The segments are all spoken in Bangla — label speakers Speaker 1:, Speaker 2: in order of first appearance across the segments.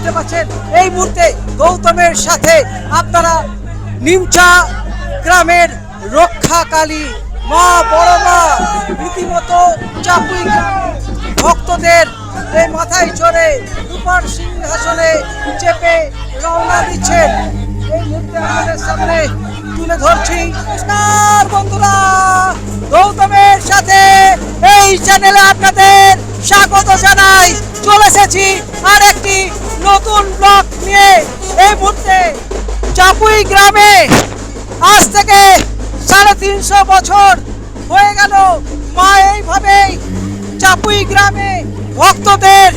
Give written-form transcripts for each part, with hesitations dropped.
Speaker 1: দেখতে পাচ্ছেন এই মুহূর্তে গৌতমের সাথে আপনারা নিমচা গ্রামের রক্ষাকালী মা বড় মা রীতিমতো চাপুই ভক্তদের এই মাথায় চড়ে রূপার সিংহাসনে চেপে রওনা দিচ্ছেন। এই মুহূর্তে আমাদের সামনে তুলে ধরছি। নমস্কার বন্ধুরা, গৌতমের সাথে এই চ্যানেলে আপনাদের স্বাগত জানাই। চলে এসেছি আর একটি নতুন ব্লগ নিয়ে। এই মুহূর্তে চাপুই গ্রামে আজ থেকে 350 বছর হয়ে গেল মা এইভাবেই চাপুই গ্রামে ভক্তদের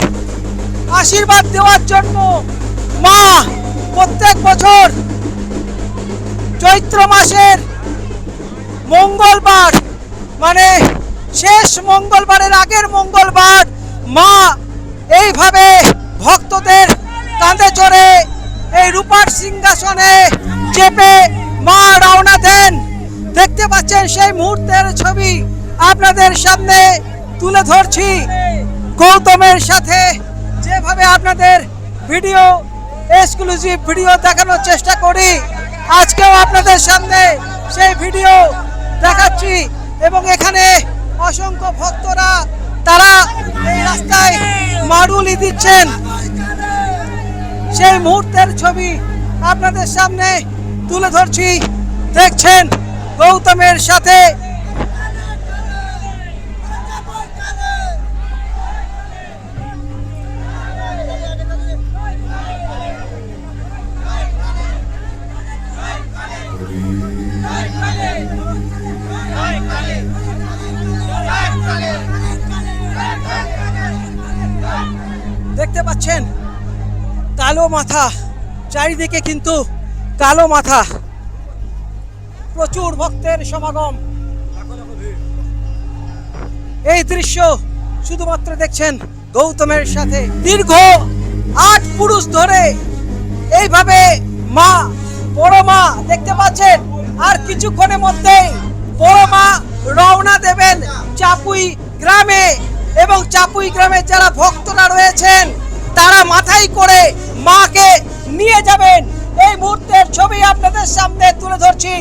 Speaker 1: আশীর্বাদ দেওয়ার জন্য মা প্রত্যেক বছর চৈত্র মাসের মঙ্গলবার মানে শেষ মঙ্গলবারের আগের মঙ্গলবার মা এইভাবে ভক্তদের কাঁধে চড়ে এই রূপার সিংহাসনে চেপে মা রওনা দেন। দেখতে পাচ্ছেন সেই মুহূর্তের ছবি আপনাদের সামনে তুলে ধরছি। গৌতমের সাথে যেভাবে আপনাদের ভিডিও এক্সক্লুসিভ ভিডিও দেখানোর চেষ্টা করি, আজকেও আপনাদের সামনে সেই ভিডিও দেখাচ্ছি। এবং এখানে অসংখ্য ভক্তরা তারা এই রাস্তায় মাড়ুলি দিচ্ছেন, সেই মুহূর্তের ছবি আপনাদের সামনে তুলে ধরছি। দেখছেন গৌতমের সাথে দেখতে পাচ্ছেন কালো মাথা, চারিদিকে কিন্তু কালো মাথা, প্রচুর ভক্তের সমাগম। এই দৃশ্য শুধুমাত্র দেখছেন গৌতমের সাথে। দীর্ঘ 8 পুরুষ ধরে এইভাবে মা বড় মা দেখতে পাচ্ছেন। আর কিছুক্ষণের মধ্যেই বড় মা রওনা দেবেন চাপুই গ্রামে। এবং চাপুই গ্রামে যারা ভক্তরা রয়েছেন তারা মাথায় করে মাকে নিয়ে যাবেন। এই মুহূর্তের ছবি আপনাদের সামনে তুলে ধরছি।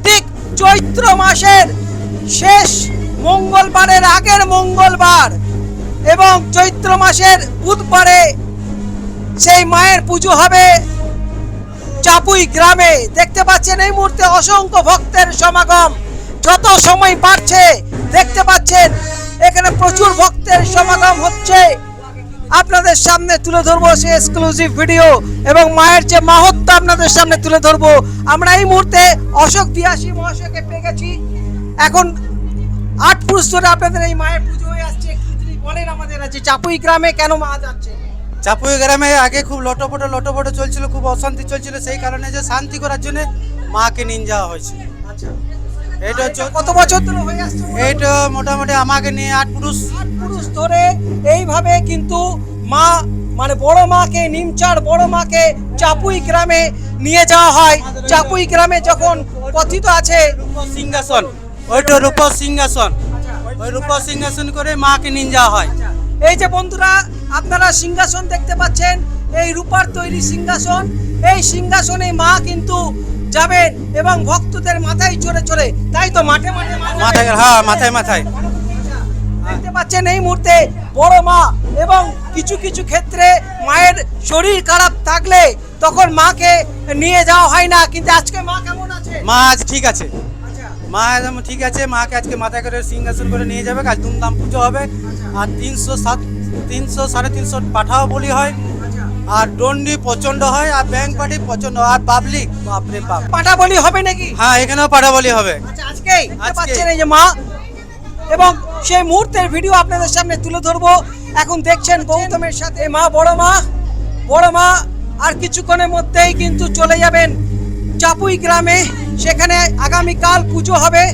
Speaker 1: ঠিক চৈত্র মাসের শেষ মঙ্গলবারের আগের মঙ্গলবার এবং চৈত্র মাসের বুধবারে সেই মায়ের পুজো হবে চাপুই গ্রামে। দেখতে পাচ্ছেন এই মুহূর্তে অসংখ্য ভক্তের সমাগম। যত সময় বাড়ছে দেখতে পাচ্ছেন এখানে প্রচুর ভক্তের সমাগম হচ্ছে। আপনাদের সামনে তুলে ধরবো সেই এক্সক্লুসিভ ভিডিও এবং মায়ের যে মাহাত্ম্য আপনাদের সামনে তুলে ধরবো। আমরা এই মুহূর্তে অশোক দিয়াসী মহাশয়কে পেয়ে গেছি। এখন 8 পুরুষ ধরে আপনাদের এই মায়ের পুজো হয়ে আসছে। একটু যদি বলেন আমাদের আছে চাপুই গ্রামে কেন মা যাচ্ছে?
Speaker 2: চাপুই গ্রামে আগে খুব লটপট চলছিল, খুব অশান্তি চলছিল, সেই কারণে যে শান্তি করার জন্য মাকে নিয়ে যাওয়া হয়েছে।
Speaker 1: আচ্ছা,
Speaker 2: এটা হচ্ছে
Speaker 1: কত বছর ধরে হয়ে আসছে?
Speaker 2: এইটা মোটামুটি আমাকে নিয়ে 8
Speaker 1: পুরুষ ধরে এইভাবে কিন্তু মা মানে বড় মাকে, নিমচার বড় মাকে চাপুই গ্রামে নিয়ে যাওয়া হয়। চাপুই গ্রামে যখন কথিত আছে
Speaker 2: সিংহাসন, ওইটা রূপা সিংহাসন, ওই রূপা সিংহাসন করে মাকে নিয়ে যাওয়া হয়।
Speaker 1: এই যে বন্ধুরা আপনারা সিংহাসন দেখতে পাচ্ছেন, এই রূপার তৈরি সিংহাসন। এই সিংহাসনে মা কিন্তু যাবেন এবং ভক্তদের মাথায় চড়ে চড়ে, তাই তো মাঠে মাঠে
Speaker 2: মাথায়, হ্যাঁ মাথায়
Speaker 1: দেখতে পাচ্ছেন এই মুহূর্তে বড় মা। এবং কিছু কিছু ক্ষেত্রে মায়ের শরীর খারাপ থাকলে তখন মাকে নিয়ে যাওয়া হয় না। কিন্তু আজকে মা কেমন আছে?
Speaker 2: মা আজ ঠিক আছে, মা একদম ঠিক আছে। মাকে আজকে মাথায় করে সিংহাসন করে নিয়ে যাবে। কাল ধুমধাম পুজো হবে। আর 300 350 পাঠাও বলি হয়, আর দণ্ডি প্রচন্ড হয়, আর ব্যাংক পার্টি প্রচন্ড, আর পাবলিক বাপরে বাপ।
Speaker 1: পাঠা বলি হবে নাকি?
Speaker 2: হ্যাঁ, এখানেও পাঠা বলি হবে।
Speaker 1: আচ্ছা, আজকেই দেখতে পাচ্ছেন এই যে মা। এবং সেই মুহূর্তের ভিডিও আপনাদের সামনে তুলে ধরবো। এখন দেখছেন গৌতমের সাথে মা বড় মা আর কিছুক্ষণের মধ্যেই কিন্তু চলে যাবেন চাপুই গ্রামে। সেখানে আগামীকাল পুজো হবে।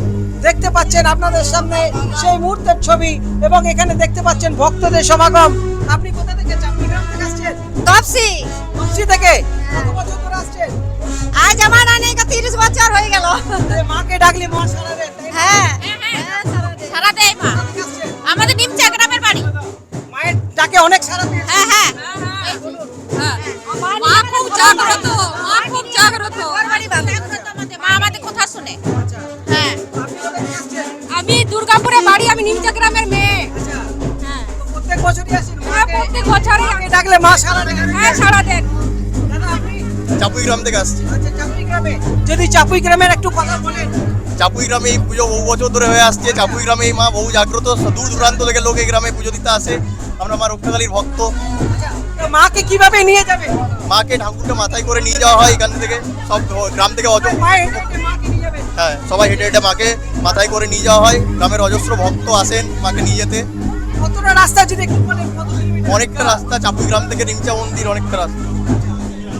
Speaker 1: দেখতে পাচ্ছেন আপনাদের সামনে সেই মুহূর্তের ছবি এবং এখানে দেখতে পাচ্ছেন ভক্তদের সমাগম। আপনি কোথা থেকে? চাপুই গ্রাম থেকে আসছেন? তপসি থেকে। কত বছর ধরে আসছেন?
Speaker 3: আজ আমার অনেক 30 বছর হয়ে গেল।
Speaker 1: মাকে ডাকলি মা সারা দেয়?
Speaker 3: হ্যাঁ,
Speaker 4: সারা দেয় মা। আমাদের নিমচা গ্রামের বাড়ি।
Speaker 1: মায়ের ডাকে অনেক সারা পেয়েছে।
Speaker 4: হ্যাঁ।
Speaker 1: বছরই আসেন
Speaker 4: হ্যাঁ, প্রত্যেক বছরই
Speaker 1: মাকে ডাকলে মা সারা দেন।
Speaker 4: হ্যাঁ সারা দেন।
Speaker 1: দাদা আপনি
Speaker 5: চাপুই গ্রাম থেকে আসছি।
Speaker 1: আচ্ছা চাপুই গ্রামে, যদি চাপুই গ্রামের একটু কথা বলেন।
Speaker 5: চাপুই গ্রামে এই পুজো বহু বছর ধরে হয়ে আসছে। চাপুই গ্রামে এই মা বহু জাগ্রত, দূর দূরান্ত থেকে লোক এই গ্রামে পুজো দিতে আসে। আমরা মা রক্ষাকালীর ভক্ত।
Speaker 1: আচ্ছা, তো মাকে কিভাবে নিয়ে যাবে?
Speaker 5: মাকে ঠাকুরটা মাথায় করে নিয়ে যাওয়া হয় এখান থেকে, সব গ্রাম থেকে
Speaker 1: মা হেঁটে হেঁটে মাকে নিয়ে যাবে।
Speaker 5: হ্যাঁ, সবাই হেঁটে হেঁটে মাকে মাথায় করে নিয়ে যাওয়া হয়। গ্রামের অজস্র ভক্ত আসেন মাকে নিয়ে যেতে।
Speaker 1: কতটা রাস্তা যদি একটু বলেন, কত কিলোমিটার?
Speaker 5: অনেকটা রাস্তা, চাপুই গ্রাম থেকে নিমচা মন্দির অনেকটা রাস্তা।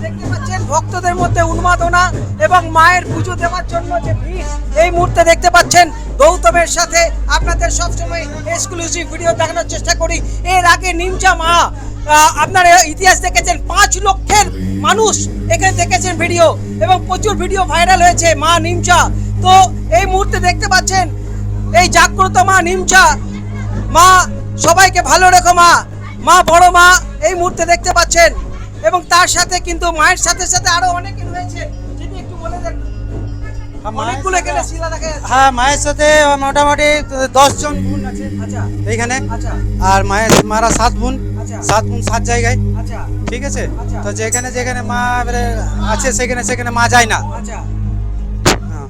Speaker 1: দেখতে পাচ্ছেন ভক্তদের মধ্যে উন্মাদনা এবং মায়ের পুজো দেওয়ার জন্য যে ভিড় এই মুহূর্তে দেখতে পাচ্ছেন। গৌতমের সাথে আপনাদের সবসময় এক্সক্লুসিভ ভিডিও দেখানোর চেষ্টা করি। এর আগে নিমচা মা আপনারা ইতিহাস দেখেছেন, 5 লক্ষের মানুষ এখানে দেখেছেন ভিডিও, এবং প্রচুর ভিডিও ভাইরাল হয়েছে মা নিমচা। তো এই মুহূর্তে দেখতে পাচ্ছেন এই জাগ্রত মা নিমচা, মা সবাইকে ভালো রেখো মা, মা বড় মা এই মুহূর্তে দেখতে পাচ্ছেন। এবং তার সাথে কিন্তু মায়ের সাথে সাথে আরো অনেকে রয়েছে, যদি একটু বলে দেন। অনেকগুলো এখানে শিলা দেখা যাচ্ছে।
Speaker 2: হ্যাঁ, মায়ের সাথে মোটামুটি 10 জন বোন আছে
Speaker 1: আচ্ছা
Speaker 2: এইখানে।
Speaker 1: আচ্ছা
Speaker 2: আর মারা 7 বোন,
Speaker 1: আচ্ছা
Speaker 2: 7 বোন 7 জায়গায়,
Speaker 1: আচ্ছা
Speaker 2: ঠিক আছে।
Speaker 1: আচ্ছা।
Speaker 2: তো যেখানে যেখানে মা এবারে আছে সেখানে সেখানে মা যায় না।
Speaker 1: আচ্ছা।
Speaker 2: হ্যাঁ,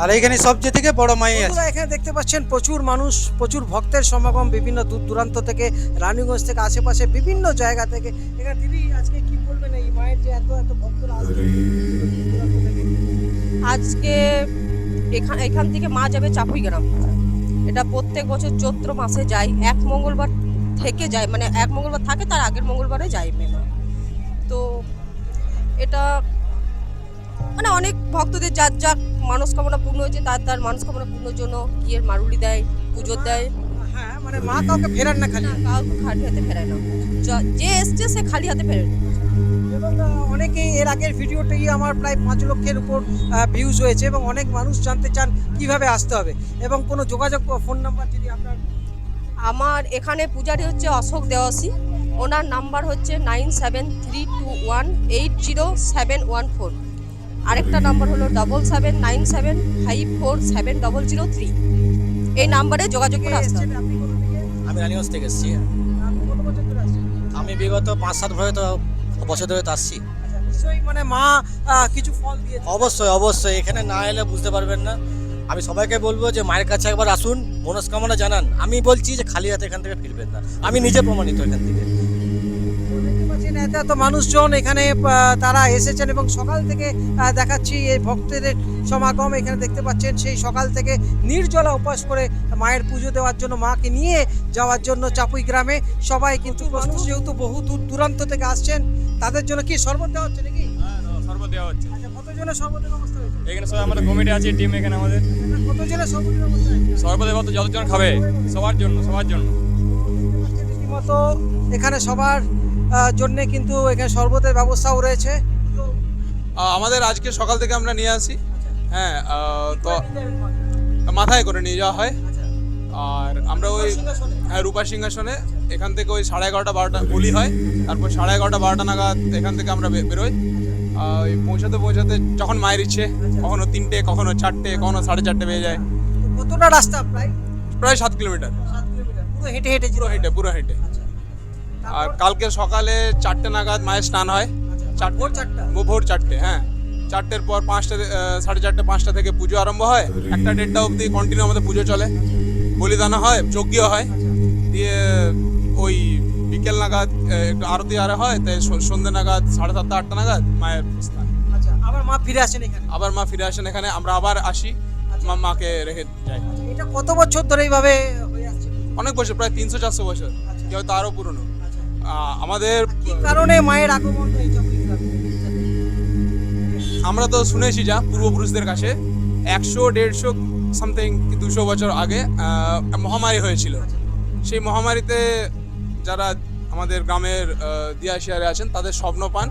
Speaker 2: আর এইখানে সবচেয়ে থেকে বড় মাই আছে।
Speaker 1: বন্ধুরা, এখানে দেখতে পাচ্ছেন প্রচুর মানুষ, প্রচুর ভক্তের সমাগম বিভিন্ন দূর দূরান্ত থেকে, রানীগঞ্জ থেকে, আশেপাশে বিভিন্ন জায়গা থেকে। এখানে দিদি আজকে কি বলবেন এই মায়ের যে এত এত ভক্তরা আসছে দূর দূরান্ত থেকে?
Speaker 6: আজকে এখান থেকে মা যাবে চাপুই গ্রাম। এটা প্রত্যেক বছর চৈত্র মাসে যায়, এক মঙ্গলবার থেকে যায়, মানে এক মঙ্গলবার থাকে, তার আগের মঙ্গলবারে যায় মেমা। তো এটা মানে অনেক ভক্তদের যার যা মানসকামনা পূর্ণ হয়েছে তার তার মানসকামনা পূর্ণর জন্য গিয়ে মারুলি দেয়, পুজো দেয়।
Speaker 1: হ্যাঁ, মানে মা কাউকে ফেরান না খালি।
Speaker 6: না, কাউকে খালি হাতে ফেরায় না, যে এসছে সে খালি হাতে ফেরে না।
Speaker 1: এবং অনেকেই এর আগের ভিডিওটাই আমার প্রায় 5 লক্ষের উপর ভিউজ হয়েছে, এবং অনেক মানুষ জানতে চান কিভাবে আসতে হবে, এবং কোনো যোগাযোগ ফোন নাম্বার যদি আপনার।
Speaker 6: আমার এখানে পূজারি হচ্ছে অশোক দেওয়াসী, ওনার নাম্বার হচ্ছে 9732180714। আরেকটা নাম্বার হলো 7797547003। এই নাম্বারে যোগাযোগ করে আসতে হবে।
Speaker 1: আপনি কোথা থেকে?
Speaker 7: আমি রানীগঞ্জ থেকে এসেছি।
Speaker 1: আপনি কত বছর ধরে আসছেন?
Speaker 7: আমি বিগত 5-7 বছর ধরে তো আসছি।
Speaker 1: আচ্ছা, নিশ্চয়ই মানে মা কিছু ফল দিয়েছে।
Speaker 7: অবশ্যই অবশ্যই, এখানে না এলে বুঝতে পারবেন না। আমি সবাইকে বলবো যে মায়ের কাছে একবার আসুন, মনস্কামনা জানান। আমি বলছি যে খালি হাতে এখান থেকে ফিরবেন না, আমি নিজে প্রমাণিত এখান থেকে।
Speaker 1: দেখতে পাচ্ছেন এত এত মানুষজন এখানে তারা এসেছেন, এবং সকাল থেকে দেখাচ্ছি এই ভক্তদের সমাগম এখানে দেখতে পাচ্ছেন। সেই সকাল থেকে নির্জলা উপবাস করে মায়ের পুজো দেওয়ার জন্য, মাকে নিয়ে যাওয়ার জন্য চাপুই গ্রামে সবাই কিন্তু প্রস্তুত। যেহেতু বহু দূর দূরান্ত থেকে আসছেন, তাদের জন্য কি শরবত দেওয়া হচ্ছে নাকি?
Speaker 8: শরবত দেওয়া হচ্ছে।
Speaker 1: আচ্ছা, কতজনের শরবতের ব্যবস্থা হয়েছে?
Speaker 8: এখানে সবাই আমাদের কমিটি আছে, টিম এখানে আমাদের।
Speaker 1: কতজনের শরবতের ব্যবস্থা হয়েছে?
Speaker 8: শরবতের মতো যতজন খাবে সবার জন্য
Speaker 1: রীতিমতো এখানে সবার জন্য কিন্তু এখানে শরবতের ব্যবস্থাও রয়েছে।
Speaker 9: আমাদের আজকে সকাল থেকে আমরা নিয়ে আসি। হ্যাঁ, তো মাথায় করে নিয়ে যাওয়া হয়। আর আমরা ওই রূপা সিংহাসনে এখান থেকে ওই 11:30-12টা বলি হয়। তারপর 11:30-12টা নাগাদ এখান থেকে আমরা বেরোই। ওই পৌঁছাতে যখন মায়ের ইচ্ছে, কখনো 3টে, কখনো 4টে, কখনো 4:30 বেজে যায়।
Speaker 1: কতটা রাস্তা?
Speaker 9: প্রায় 7 কিলোমিটার।
Speaker 1: 7 কিলোমিটার পুরো হেঁটে হেঁটে
Speaker 9: পুরো হেঁটে। আর কালকে সকালে 4টে নাগাদ মায়ের স্নান হয়।
Speaker 1: ভোর 4টা?
Speaker 9: ভোর 4টে, হ্যাঁ। 4টের পর 5টা, 4:30, 5টা থেকে পুজো আরম্ভ হয়। 1টা-1:30 অবধি কন্টিনিউ আমাদের পুজো চলে। বলিদান হয়, যজ্ঞ হয়। দিয়ে ওই বিকেল নাগাদ একটু আরতি হয়, তাই সন্ধ্যে নাগাদ 7:30-8টা নাগাদ মায়ের স্নান।
Speaker 1: আচ্ছা, আবার মা ফিরে আসেন এখানে?
Speaker 9: আবার মা ফিরে আসেন এখানে, আমরা আবার আসি, মাকে রেখে যাই।
Speaker 1: এটা কত বছর ধরে এইভাবে হয়ে আসছে?
Speaker 9: অনেক বছর, প্রায় 300-400 বছর, কেউ তারও পুরনো। আমাদের
Speaker 1: কি কারণে মায়ের আগমন এই চাপুই গ্রামে?
Speaker 9: আমরা তো শুনেছি যা পূর্বপুরুষদের কাছে 100-150 সামথিং 200 বছর আগে মহামারী হয়েছিল। সেই মহামারীতে যারা আমাদের গ্রামের দিয়াশিয়ারে আছেন তাদের স্বপ্ন পান।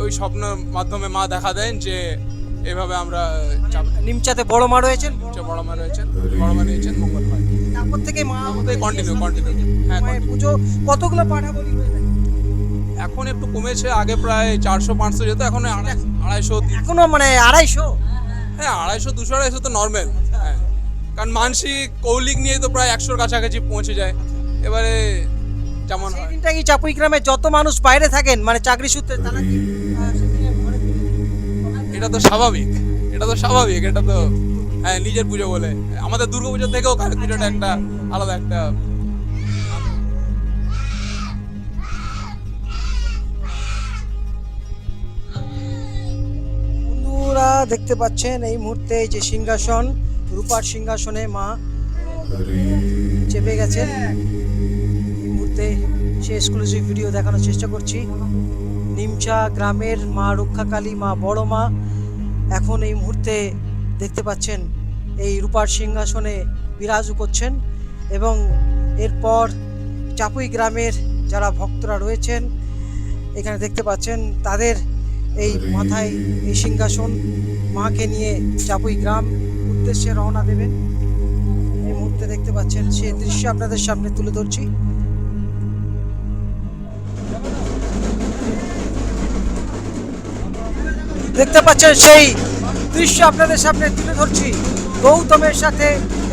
Speaker 9: ওই স্বপ্নের মাধ্যমে মা দেখা দেন যে এভাবে আমরা
Speaker 1: নিমচাতে বড় মা রয়েছেন,
Speaker 9: বড় মা রয়েছেন, বড় মা নিয়েছেন, মঙ্গল হয়।
Speaker 1: তারপর থেকে মা
Speaker 9: কন্টিনিউ। হ্যাঁ,
Speaker 1: মায়ের পুজো কতগুলো পাঠা বলি হয়ে থাকে?
Speaker 9: এখন একটু কমেছে, আগে প্রায় 400-500 যেত, এখন 250।
Speaker 1: এখনো মানে 250?
Speaker 9: হ্যাঁ, 250-250 তো নর্মাল। হ্যাঁ, কারণ মানসিক কৌলিক নিয়ে তো প্রায় 100-র কাছাকাছি পৌঁছে যায়। এবারে যেমন
Speaker 1: কি চাপুই গ্রামে যত মানুষ বাইরে থাকেন মানে চাকরি সূত্রে তারা কি সেদিনে ঘরে ফিরে?
Speaker 9: এটা তো স্বাভাবিক, এটা তো স্বাভাবিক, এটা তো হ্যাঁ নিজের পুজো বলে। আমাদের দুর্গা পুজো থেকেও কালী পুজোটা একটা আলাদা একটা।
Speaker 1: বন্ধুরা দেখতে পাচ্ছেন এই মুহূর্তে যে সিংহাসন, রূপার সিংহাসনে মা চেপে গেছেন। এই মুহূর্তে সে এক্সক্লুসিভ ভিডিও দেখানোর চেষ্টা করছি। নিমচা গ্রামের মা রক্ষাকালী, মা বড় মা এখন এই মুহূর্তে দেখতে পাচ্ছেন এই রূপার সিংহাসনে বিরাজ করছেন এবং এরপর চাপুই গ্রামের যারা ভক্তরা রয়েছেন এখানে দেখতে পাচ্ছেন তাদের এই মাথায় এই সিংহাসন মাকে নিয়ে চাপুই গ্রাম উদ্দেশ্যে রওনা দেবেন। এই মুহূর্তে দেখতে পাচ্ছেন সেই দৃশ্য আপনাদের সামনে তুলে ধরছি। দেখতে পাচ্ছেন সেই দৃশ্য আপনাদের সামনে তুলে ধরছি গৌতমের সাথে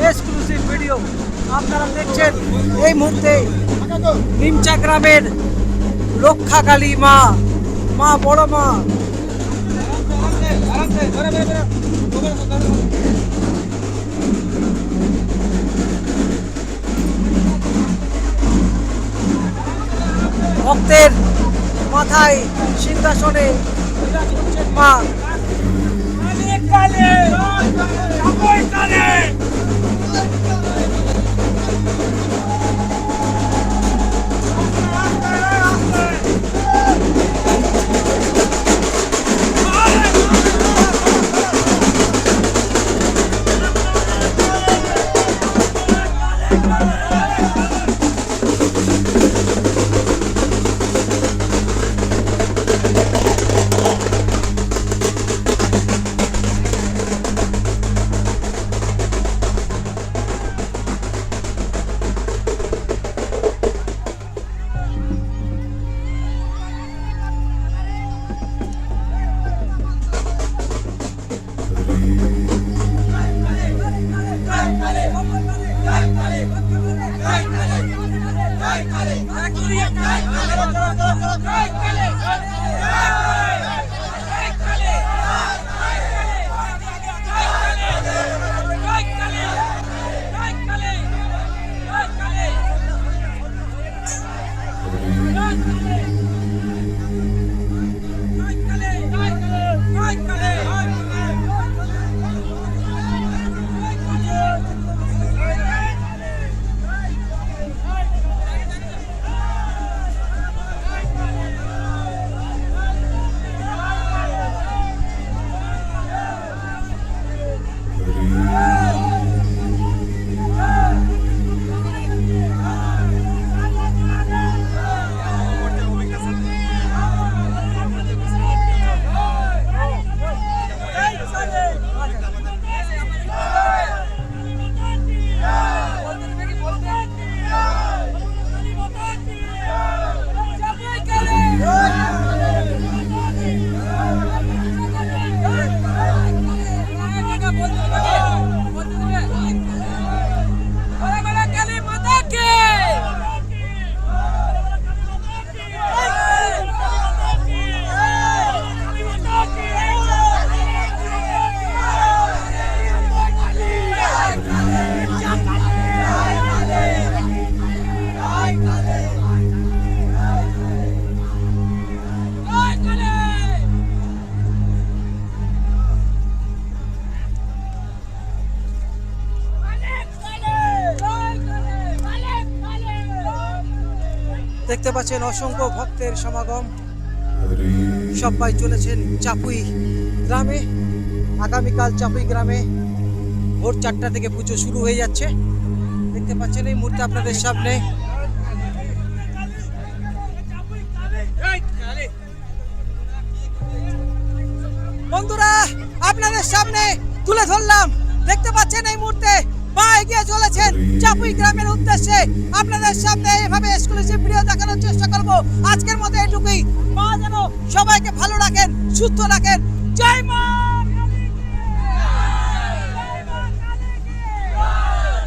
Speaker 1: এক্সক্লুসিভ ভিডিও। আপনারা দেখছেন এই মুহূর্তে নিমচা গ্রামের রক্ষাকালী মা, মা বড় মা ভক্তের মাথায় সিংহাসনে বিরাজ করছেন মা। দেখতে পাচ্ছেন অসংখ্য ভক্তের সমাগম, সবাই চলেছেন চাপুই গ্রামে। আগামীকাল চাপুই গ্রামে ভোর 4টা থেকে পুজো শুরু হয়ে যাচ্ছে। দেখতে পাচ্ছেন এই মুহূর্তে আপনাদের সামনে বন্ধুরা আপনাদের সামনে তুলে ধরলাম। দেখতে পাচ্ছেন এই মুহূর্তে মা এগিয়ে চলেছেন চাপুই গ্রামের উদ্দেশ্যে। আপনাদের সামনে এভাবে এক্সক্লুসিভ ভিডিও দেখানোর চেষ্টা করব। আজকের মতো এটুকুই। মা যেন সবাইকে ভালো রাখেন, সুস্থ রাখেন। জয় মা,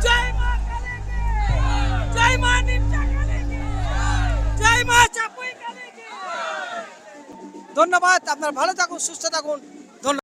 Speaker 1: জয় মা, জয় মা, জয় মা। ধন্যবাদ, আপনারা ভালো থাকুন, সুস্থ থাকুন।